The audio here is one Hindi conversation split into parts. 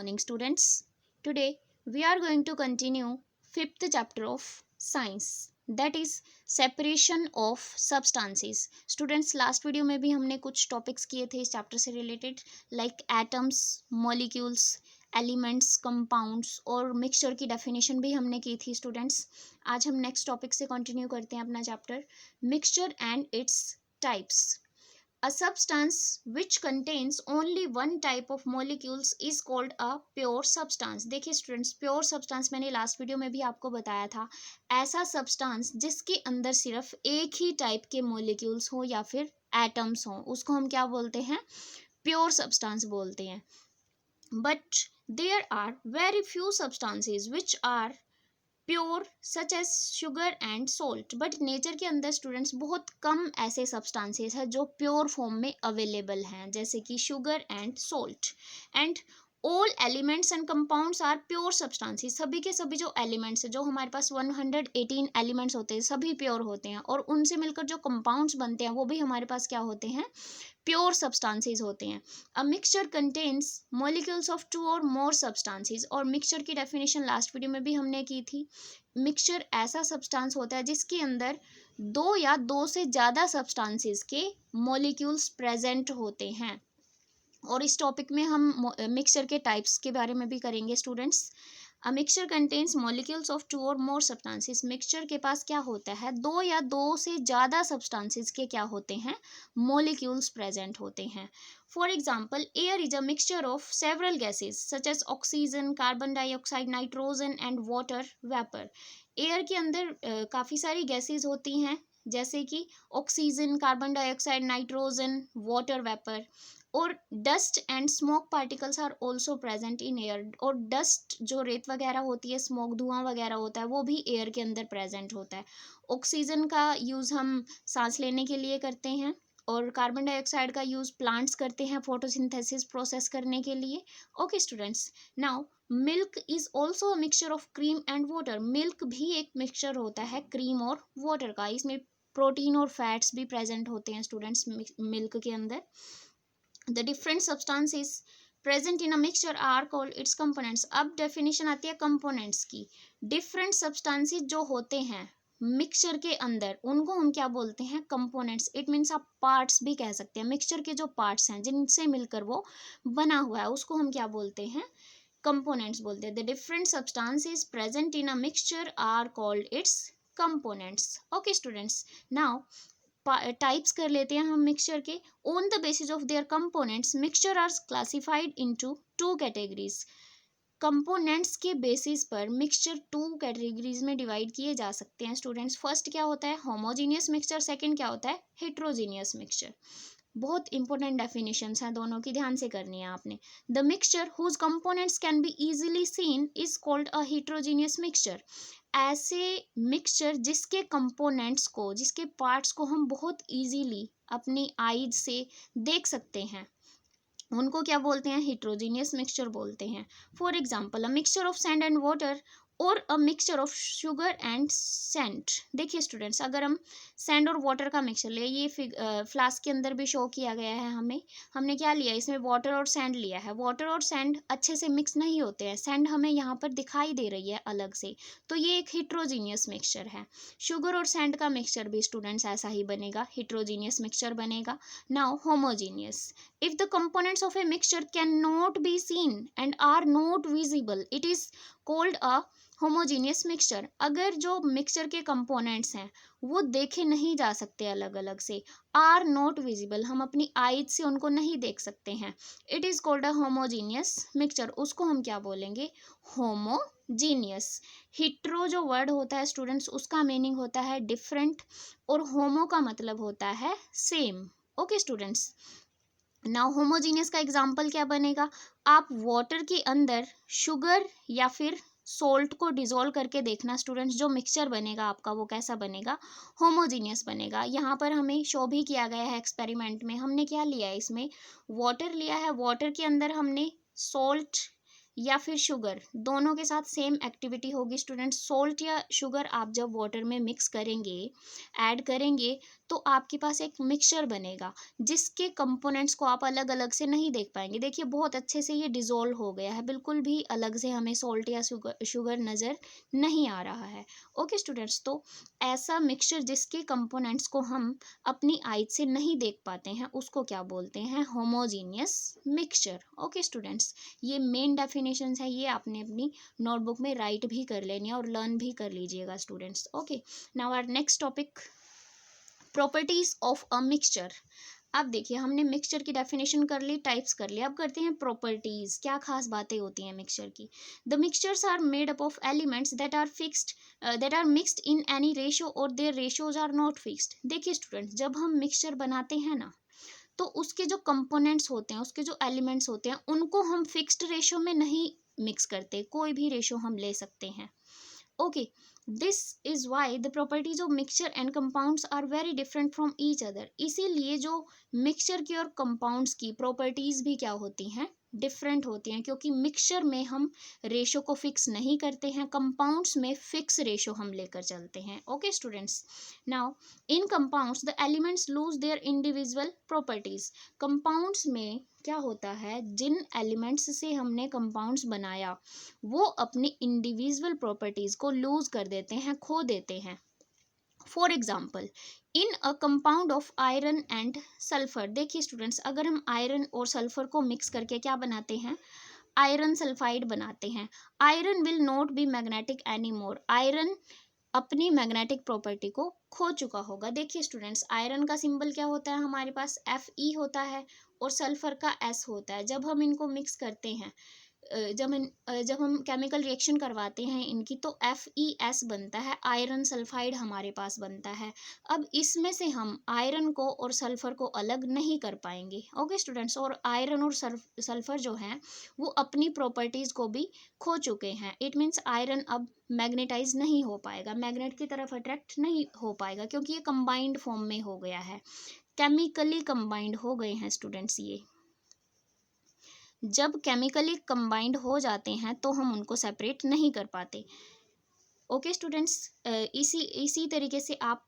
morning, students. Today we are going to continue fifth chapter of science, that is separation of substances. Students, last video में भी हमने कुछ टॉपिक्स किए थे इस चैप्टर से related, like atoms, molecules, elements, compounds और मिक्सचर की डेफिनेशन भी हमने की थी स्टूडेंट्स. आज हम नेक्स्ट टॉपिक से कंटिन्यू करते हैं अपना chapter, mixture and its types. A substance which contains only one type of molecules is called a pure substance. देखिए स्टूडेंट्स, प्योर सब्सटेंस मैंने लास्ट वीडियो में भी आपको बताया था, ऐसा सब्सटेंस जिसके अंदर सिर्फ एक ही टाइप के मोलिक्यूल्स हो या फिर एटम्स हो, उसको हम क्या बोलते हैं? प्योर सब्सटेंस बोलते हैं. But there are very few substances which are pure such as sugar and salt. But nature के अंदर स्टूडेंट्स बहुत कम ऐसे सब्सटेंसेस हैं जो प्योर फॉर्म में अवेलेबल हैं, जैसे कि sugar and salt. And all elements and compounds are pure substances. सभी के सभी जो एलिमेंट्स हैं, जो हमारे पास 118 एलिमेंट्स होते हैं, सभी प्योर होते हैं, और उनसे मिलकर जो कंपाउंड्स बनते हैं वो भी हमारे पास क्या होते हैं? प्योर सब्सटेंसेस होते हैं. A mixture contains molecules of two or more substances. और मिक्सचर की डेफिनेशन लास्ट वीडियो में भी हमने की थी. मिक्सचर ऐसा सब्सटेंस होता है जिसके अंदर दो या दो से ज़्यादा सब्सटेंसेस के मॉलिक्यूल्स प्रेजेंट होते हैं. और इस टॉपिक में हम मिक्सचर के टाइप्स के बारे में भी करेंगे students. A mixture contains molecules of two or more substances. Mixture के पास क्या होता है? दो या दो से ज़्यादा सब्सटेंसेस के क्या होते हैं? मॉलिक्यूल्स प्रेजेंट होते हैं. For example, air is a mixture of several gases such as oxygen, carbon dioxide, nitrogen and water vapour. Air के अंदर काफ़ी सारी गैसेज होती हैं, जैसे कि oxygen, carbon dioxide, nitrogen, water vapour. और dust and smoke particles are also present in air. और डस्ट जो रेत वगैरह होती है, स्मोक धुआं वगैरह होता है, वो भी एयर के अंदर प्रेजेंट होता है. ऑक्सीजन का यूज़ हम सांस लेने के लिए करते हैं, और कार्बन डाइऑक्साइड का यूज़ प्लांट्स करते हैं फोटोसिंथेसिस प्रोसेस करने के लिए. Okay students, now milk is also a mixture of cream and water. Milk भी एक मिक्सचर होता है क्रीम और वाटर का. इसमें प्रोटीन और फैट्स भी प्रेजेंट होते हैं स्टूडेंट्स मिल्क के अंदर. The different substances present in a mixture are called its components. अब definition आती है components की. different substances जो होते हैं मिक्सचर के अंदर, उनको हम क्या बोलते हैं? कंपोनेंट्स. इट मीन्स आप पार्ट्स भी कह सकते हैं. मिक्सचर के जो पार्ट्स हैं जिनसे मिलकर वो बना हुआ है, उसको हम क्या बोलते हैं? कंपोनेंट्स बोलते हैं. The different substances present in a mixture are called its components. Okay students, now types कर लेते हैं हम मिक्सचर के. On the basis of their components mixture are classified into two categories. Components के बेसिस पर मिक्सचर टू कैटेगरीज में डिवाइड किए जा सकते हैं स्टूडेंट्स. फर्स्ट क्या होता है? Homogeneous mixture. सेकंड क्या होता है? Heterogeneous mixture. बहुत इंपॉर्टेंट डेफिनेशंस हैं दोनों की, ध्यान से करनी है आपने. The mixture whose components can be easily seen is called a heterogeneous mixture. ऐसे मिक्सचर जिसके कंपोनेंट्स को, जिसके पार्ट्स को हम बहुत इजीली अपनी आईज से देख सकते हैं, उनको क्या बोलते हैं? हेट्रोजीनियस मिक्सचर बोलते हैं. For example, a mixture of sand and water और a mixture of sugar and sand. देखिए स्टूडेंट्स, अगर हम सैंड और वाटर का मिक्सचर ले, ये फ्लास्क के अंदर भी शो किया गया है हमने क्या लिया? इसमें वाटर और सैंड लिया है. वाटर और सैंड अच्छे से मिक्स नहीं होते हैं. सैंड हमें यहाँ पर दिखाई दे रही है अलग से, तो ये एक हेट्रोजीनियस मिक्सचर है. शुगर और सैंड का मिक्सचर भी स्टूडेंट्स ऐसा ही बनेगा, हेट्रोजीनियस मिक्सचर बनेगा. Now homogeneous. If the components of a mixture cannot be seen and are not visible, it is called a homogeneous mixture. अगर जो मिक्सचर के कंपोनेंट्स हैं वो देखे नहीं जा सकते अलग अलग से, are not visible, हम अपनी आईज से उनको नहीं देख सकते हैं, it is called a homogeneous mixture. उसको हम क्या बोलेंगे? होमोजीनियस. हिट्रो जो वर्ड होता है स्टूडेंट्स, उसका मीनिंग होता है डिफरेंट, और होमो का मतलब होता है same. Okay students, now homogeneous का एग्जाम्पल क्या बनेगा? आप वाटर के अंदर शुगर या फिर सोल्ट को डिजोल्व करके देखना स्टूडेंट्स, जो मिक्सचर बनेगा आपका वो कैसा बनेगा? होमोजीनियस बनेगा. यहाँ पर हमें शो भी किया गया है एक्सपेरिमेंट में. हमने क्या लिया है? इसमें वाटर लिया है. वाटर के अंदर हमने सोल्ट या फिर शुगर, दोनों के साथ सेम एक्टिविटी होगी स्टूडेंट। सोल्ट या शुगर आप जब वाटर में मिक्स करेंगे, ऐड करेंगे, तो आपके पास एक मिक्सचर बनेगा जिसके कंपोनेंट्स को आप अलग अलग से नहीं देख पाएंगे। देखिए बहुत अच्छे से ये डिज़ोल्व हो गया है, बिल्कुल भी अलग से हमें सोल्ट या शुगर नज़र नहीं आ रहा है। ओके स्टूडेंट्स, तो ऐसा मिक्सचर जिसके कंपोनेंट्स को हम अपनी आइज से नहीं देख पाते हैं उसको क्या बोलते हैं? Homogeneous mixture. ओके स्टूडेंट्स, ये मेन डेफिनेशंस है, ये आपने अपनी नोटबुक में राइट भी कर लेनी है और लर्न भी कर लीजिएगा students. Okay, now our next topic, properties of a mixture. अब देखिए हमने मिक्सचर की डेफिनेशन कर ली, टाइप्स कर लिया, अब करते हैं प्रॉपर्टीज। क्या खास बातें होती हैं मिक्सचर की? The mixtures are made up of elements that are fixed, that are mixed in any ratio और their ratios are not fixed. देखिए स्टूडेंट्स, जब हम मिक्सचर बनाते हैं ना, तो उसके जो कंपोनेंट्स होते हैं, उसके जो एलिमेंट्स होते हैं, उनको हम फिक्स्ड रेशियो में नहीं मिक्स करते, कोई भी रेशियो हम ले सकते हैं। Okay, this is why the properties of mixture and compounds are very different from each other. इसीलिए जो मिक्सचर की और कंपाउंड्स की प्रॉपर्टीज भी क्या होती हैं? डिफरेंट होती हैं, क्योंकि मिक्सचर में हम रेशो को फिक्स नहीं करते हैं, कंपाउंड्स में फिक्स रेशो हम लेकर चलते हैं। Okay students, now in compounds the elements lose their individual properties. Compounds में क्या होता है, जिन एलिमेंट्स से हमने कंपाउंड्स बनाया वो अपनी इंडिविजुअल प्रॉपर्टीज को लूज कर देते हैं, खो देते हैं। For example, in a compound of iron and sulphur. देखिए स्टूडेंट्स, अगर हम आयरन और सल्फर को मिक्स करके क्या बनाते हैं? आयरन सल्फाइड बनाते हैं। Iron will not be magnetic any more. Iron अपनी मैग्नेटिक प्रॉपर्टी को खो चुका होगा। देखिए स्टूडेंट्स, आयरन का सिंबल क्या होता है? हमारे पास Fe होता है और सल्फर का S होता है। जब हम इनको मिक्स करते हैं, जब हम केमिकल रिएक्शन करवाते हैं इनकी, तो FeS बनता है, आयरन सल्फाइड हमारे पास बनता है। अब इसमें से हम आयरन को और सल्फर को अलग नहीं कर पाएंगे। ओके स्टूडेंट्स, और आयरन और सल्फर जो हैं वो अपनी प्रॉपर्टीज को भी खो चुके हैं। इट मीन्स आयरन अब मैग्नेटाइज नहीं हो पाएगा, मैग्नेट की तरफ अट्रैक्ट नहीं हो पाएगा, क्योंकि ये कंबाइंड फॉर्म में हो गया है, केमिकली कंबाइंड हो गए हैं स्टूडेंट्स। ये जब केमिकली कंबाइंड हो जाते हैं तो हम उनको सेपरेट नहीं कर पाते। ओके स्टूडेंट्स, इसी तरीके से आप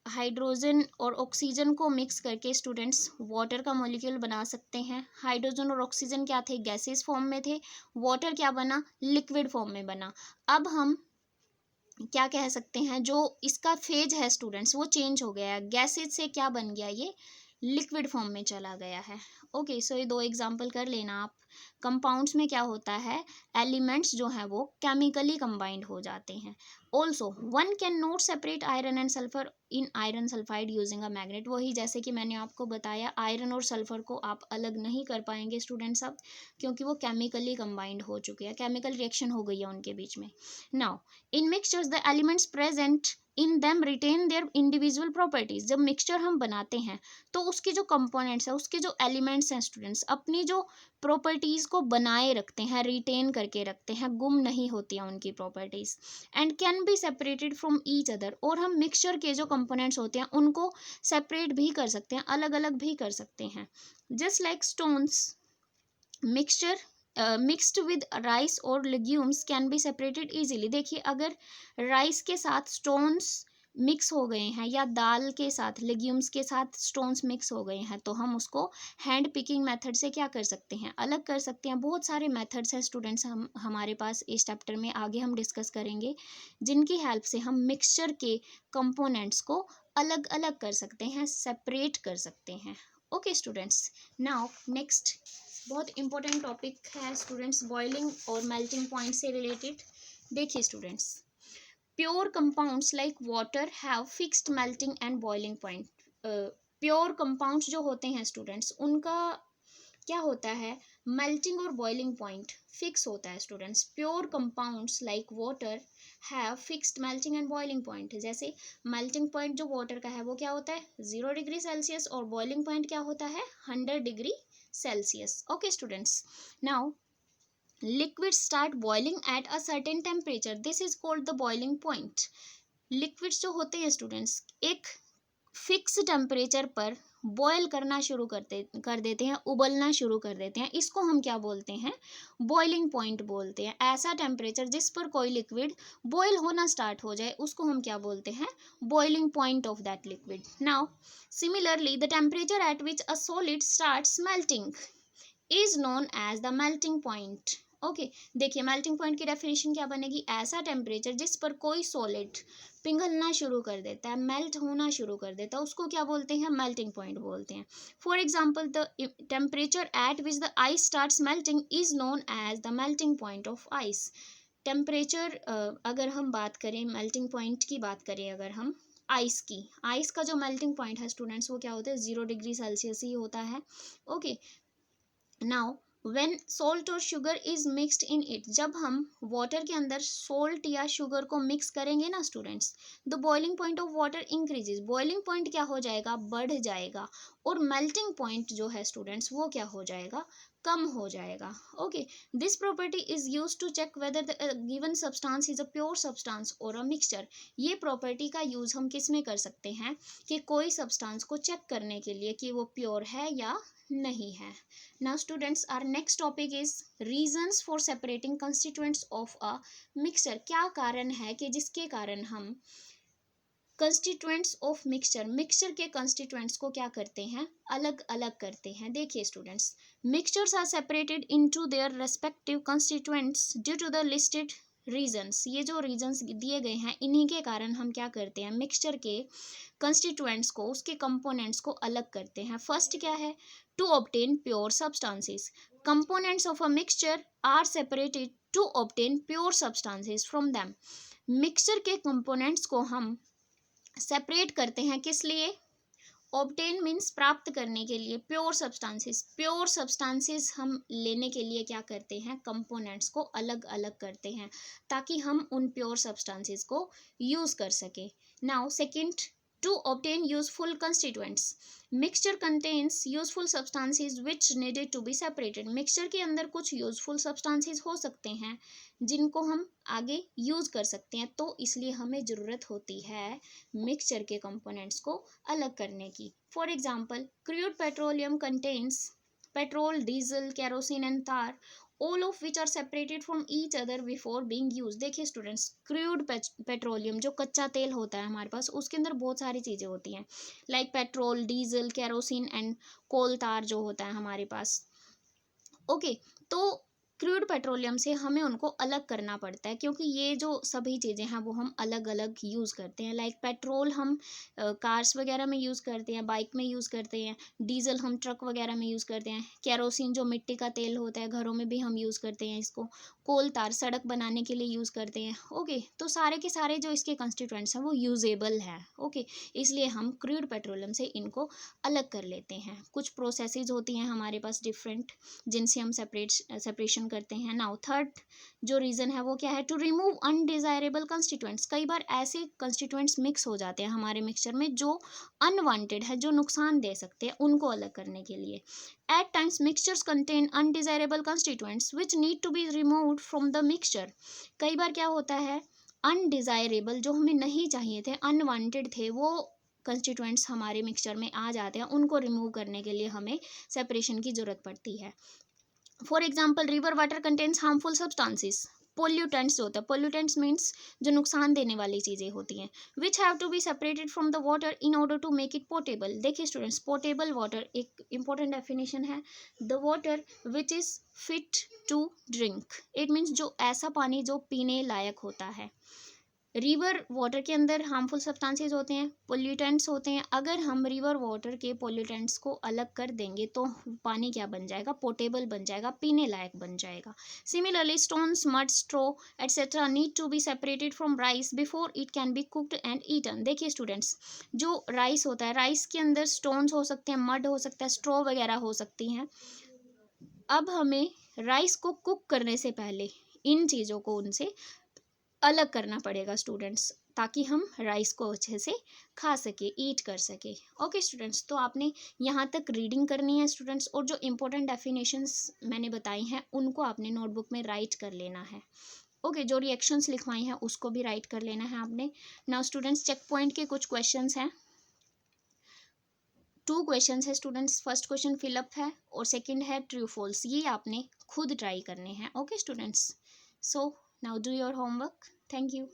हाइड्रोजन और ऑक्सीजन को मिक्स करके स्टूडेंट्स वाटर का मॉलिक्यूल बना सकते हैं। हाइड्रोजन और ऑक्सीजन क्या थे? गैसेस फॉर्म में थे। वाटर क्या बना? लिक्विड फॉर्म में बना। अब हम क्या कह सकते हैं, जो इसका फेज है स्टूडेंट्स वो चेंज हो गया है, गैसेज से क्या बन गया? ये लिक्विड फॉर्म में चला गया है। ओके, सो ये दो एग्जांपल कर लेना आप। कंपाउंड्स में क्या होता है, एलिमेंट्स जो हैं वो केमिकली कंबाइंड हो जाते हैं। Also one can not separate iron and sulphur in iron sulphide using a magnet. वही जैसे कि मैंने आपको बताया, आयरन और सल्फर को आप अलग नहीं कर पाएंगे स्टूडेंट्स अब, क्योंकि वो केमिकली कंबाइंड हो चुके हैं, केमिकल रिएक्शन हो गई है उनके बीच में। Now in mixtures the elements present in them retain their individual properties. जब मिक्सचर हम बनाते हैं तो उसके जो कंपोनेंट्स हैं, उसके जो एलिमेंट्स हैं स्टूडेंट्स, अपनी जो प्रॉपर्टीज को बनाए रखते हैं, रिटेन करके रखते हैं, गुम नहीं होती हैं उनकी properties. And can be separated from each other. और हम मिक्सचर के जो कंपोनेंट्स होते हैं उनको सेपरेट भी कर सकते हैं, अलग अलग भी कर सकते हैं। Just like stones, mixture mixed with rice और legumes can be separated easily. देखिए अगर राइस के साथ स्टोन्स मिक्स हो गए हैं या दाल के साथ, लेग्यूम्स के साथ स्टोन्स मिक्स हो गए हैं, तो हम उसको हैंड पिकिंग मेथड से क्या कर सकते हैं? अलग कर सकते हैं। बहुत सारे मेथड्स हैं स्टूडेंट्स, हम हमारे पास इस चैप्टर में आगे हम डिस्कस करेंगे, जिनकी हेल्प से हम मिक्सचर के कंपोनेंट्स को अलग अलग कर सकते हैं, सेपरेट कर सकते हैं। ओके स्टूडेंट्स, नाउ नेक्स्ट बहुत इंपॉर्टेंट टॉपिक है स्टूडेंट्स, बॉइलिंग और मेल्टिंग पॉइंट से रिलेटेड। देखिए students, pure compounds like water have fixed melting and boiling point. Pure compounds जो होते हैं स्टूडेंट्स, उनका क्या होता है? मेल्टिंग और बॉइलिंग पॉइंट फिक्स होता है students. Pure compounds like water have fixed melting and boiling point. जैसे मेल्टिंग पॉइंट जो वाटर का है वो क्या होता है? 0 डिग्री सेल्सियस, और बॉइलिंग पॉइंट क्या होता है? 100 degree Celsius. Okay students, now liquids start boiling at a certain temperature, this is called the boiling point। Liquids जो होते हैं स्टूडेंट्स एक फिक्स टेम्परेचर पर बॉयल करना शुरू कर देते हैं, उबलना शुरू कर देते हैं, इसको हम क्या बोलते हैं, बॉइलिंग पॉइंट बोलते हैं। ऐसा टेम्परेचर जिस पर कोई लिक्विड बॉयल होना स्टार्ट हो जाए उसको हम क्या बोलते हैं, boiling point of that liquid. Now similarly the temperature at which a solid starts melting is known as the melting point. Okay, देखिए मेल्टिंग पॉइंट की डेफिनेशन क्या बनेगी, ऐसा टेम्परेचर जिस पर कोई सॉलिड पिघलना शुरू कर देता है, मेल्ट होना शुरू कर देता है, उसको क्या बोलते हैं, मेल्टिंग पॉइंट बोलते हैं। For example the temperature at which the ice starts melting is known as the melting point of ice. Temperature अगर हम बात करें, मेल्टिंग पॉइंट की बात करें अगर हम आइस की, आइस का जो मेल्टिंग पॉइंट है स्टूडेंट्स वो क्या होता है, 0 डिग्री सेल्सियस ही होता है। ओके, नाउ व्हेन सॉल्ट और sugar is mixed in it, जब हम वाटर के अंदर सॉल्ट या शुगर को मिक्स करेंगे ना students, the boiling point of water increases, boiling point क्या हो जाएगा, बढ़ जाएगा, और मेल्टिंग पॉइंट जो है स्टूडेंट्स वो क्या हो जाएगा, कम हो जाएगा। Okay, this property is use to check whether the given substance is a pure substance or a mixture. ये प्रॉपर्टी का यूज हम किस में कर सकते हैं, कि कोई सब्सटेंस को चेक करने के लिए कि वो प्योर है या नहीं है। Now students, our next topic is reasons for separating constituents of a mixture। क्या कारण है कि जिसके कारण हम कंस्टिट्यूएंट्स ऑफ मिक्सचर के कंस्टिट्यूएंट्स को क्या करते हैं, अलग अलग करते हैं। देखिए students, mixtures are separated into their respective constituents due to the listed reasons. ये जो रीजंस दिए गए हैं इन्हीं के कारण हम क्या करते हैं, मिक्सचर के कंस्टिट्यूएंट्स को, उसके कंपोनेंट्स को अलग करते हैं। फर्स्ट क्या है, to obtain pure substances. Components of a mixture are separated to obtain pure substances from them. Mixture के कंपोनेंट्स को हम सेपरेट करते हैं, किस लिए, ऑब्टेन मीन्स प्राप्त करने के लिए, प्योर सब्सटेंसेस, प्योर सब्सटेंसेस हम लेने के लिए क्या करते हैं, कंपोनेंट्स को अलग अलग करते हैं ताकि हम उन प्योर सब्सटेंसेस को यूज कर सके। Now second, to obtain useful constituents, mixture contains useful substances which needed to be separated। mixture के अंदर कुछ useful substances हो सकते हैं जिनको हम आगे यूज कर सकते हैं, तो इसलिए हमें ज़रूरत होती है मिक्सचर के कंपोनेंट्स को अलग करने की। For example, crude petroleum contains petrol, diesel, kerosene and तार, all of which are separated from each other before being used। देखिए स्टूडेंट्स, क्रूड पेट्रोलियम जो कच्चा तेल होता है हमारे पास, उसके अंदर बहुत सारी चीज़ें होती हैं, like petrol, diesel, kerosene and coal tar जो होता है हमारे पास। ओके, तो क्रूड पेट्रोलियम से हमें उनको अलग करना पड़ता है क्योंकि ये जो सभी चीज़ें हैं वो हम अलग अलग यूज़ करते हैं। लाइक पेट्रोल हम कार्स वगैरह में यूज़ करते हैं, बाइक में यूज़ करते हैं, डीजल हम ट्रक वगैरह में यूज़ करते हैं, केरोसिन जो मिट्टी का तेल होता है घरों में भी हम यूज़ करते हैं इसको, कोल तार सड़क बनाने के लिए यूज़ करते हैं। ओके, तो सारे के सारे जो इसके कंस्टिट्यूएंट्स हैं वो यूजेबल हैं। ओके, इसलिए हम क्रूड पेट्रोलियम से इनको अलग कर लेते हैं। कुछ प्रोसेसेस होती हैं हमारे पास डिफरेंट जिनसे हम सेपरेशन करते हैं। नाउ थर्ड जो रीज़न है वो क्या है, टू रिमूव अनडिजायरेबल कंस्टिट्यूएंट्स। कई बार ऐसे कंस्टिट्यूएंट्स मिक्स हो जाते हैं हमारे मिक्सचर में जो अनवांटेड है, जो नुकसान दे सकते हैं, उनको अलग करने के लिए। At times mixtures contain undesirable constituents which need to be removed from the mixture. कई बार क्या होता है, अनडिजायरेबल जो हमें नहीं चाहिए थे, अनवांटेड थे, वो कंस्टिट्यूएंट्स हमारे मिक्सचर में आ जाते हैं, उनको रिमूव करने के लिए हमें सेपरेशन की ज़रूरत पड़ती है। For example, river water contains harmful substances. Pollutants होता है, पोल्यूटेंट्स मीन्स जो नुकसान देने वाली चीज़ें होती हैं, which have to be separated from the water in order to make it portable. देखिए स्टूडेंट्स, पोर्टेबल वाटर एक इंपॉर्टेंट डेफिनेशन है, the water which is fit to drink. It means जो ऐसा पानी जो पीने लायक होता है। रिवर वाटर के अंदर हार्मफुल सब्सटेंसेस होते हैं, पोल्यूटेंट्स होते हैं। अगर हम रिवर वाटर के पोल्यूटेंट्स को अलग कर देंगे तो पानी क्या बन जाएगा, पोर्टेबल बन जाएगा, पीने लायक बन जाएगा। Similarly stones, mud, straw etcetera need to be separated from rice before it can be cooked and eaten. देखिए स्टूडेंट्स, जो राइस होता है, राइस के अंदर स्टोन्स हो सकते हैं, मड हो सकता है, स्ट्रो वगैरह हो सकती हैं। अब हमें राइस को कुक करने से पहले इन चीज़ों को उनसे अलग करना पड़ेगा स्टूडेंट्स, ताकि हम राइस को अच्छे से खा सके, ईट कर सके। ओके स्टूडेंट्स, तो आपने यहाँ तक रीडिंग करनी है स्टूडेंट्स, और जो इम्पोर्टेंट डेफिनेशंस मैंने बताई हैं उनको आपने नोटबुक में राइट कर लेना है। ओके, जो रिएक्शंस लिखवाई हैं उसको भी राइट कर लेना है आपने। नाउ स्टूडेंट्स, चेक पॉइंट के कुछ क्वेश्चंस हैं। 2 क्वेश्चंस है स्टूडेंट्स, फर्स्ट क्वेश्चन फिलअप है और सेकंड है ट्रू फॉल्स, ये आपने खुद ट्राई करने हैं। Okay students, so now do your homework. Thank you.